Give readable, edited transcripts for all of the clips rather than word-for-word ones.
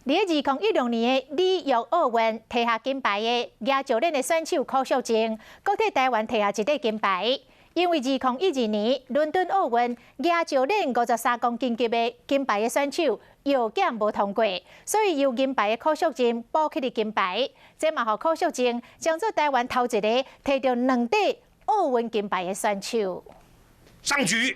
2016年的里约奥运摕下金牌的亚洲链的选手柯淑净，搁替台湾摕下一块金牌。因为2012年伦敦奥运亚洲链53公斤级的金牌的选手药检无通过，所以由银牌的柯淑净补起的金牌。这嘛，让柯淑净将做台湾头一个摕到2块奥运金牌的选手。上局，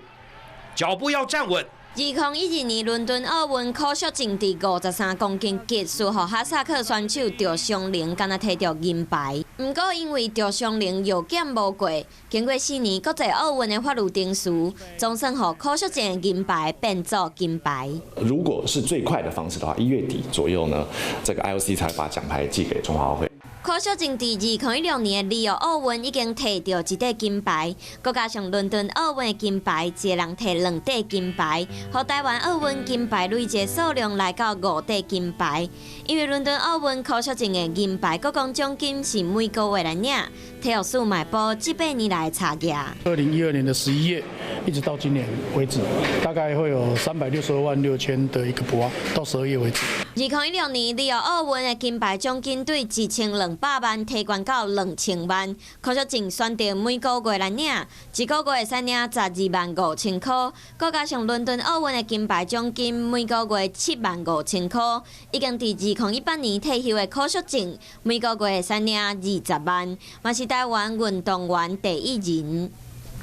脚步要站稳。 2012年伦敦奥运，柯淑净伫53公斤级输予哈萨克选手赵湘玲，敢若摕到银牌。不过因为赵湘玲药检无过，经过4年国际奥运的法律定书，总算予柯淑净的银牌变作金牌。如果是最快的方式的话，1月底左右呢，这个 IOC 才把奖牌寄给中华奥会。 柯淑净伫2016年的里约奥运已经摕到1块金牌，佮加上伦敦奥运的金牌，一个人摕2块金牌，予台湾奥运金牌累计数量来到5块金牌。因为伦敦奥运柯淑净的银牌，各项奖金是每个月来领，体育署买报这8年来的查价。2012年的11月，一直到今年为止，大概会有362万6千的一个补额，到12月为止。2016年里约奥运的金牌奖金对1200万提悬到2000万，柯淑净选择每个月来领，一个月会使领12万5千块，佮加上伦敦奥运的金牌奖金每个月7万5千块，已经伫2018年退休的柯淑净每个月会使领20万，嘛是台湾运动员第1人。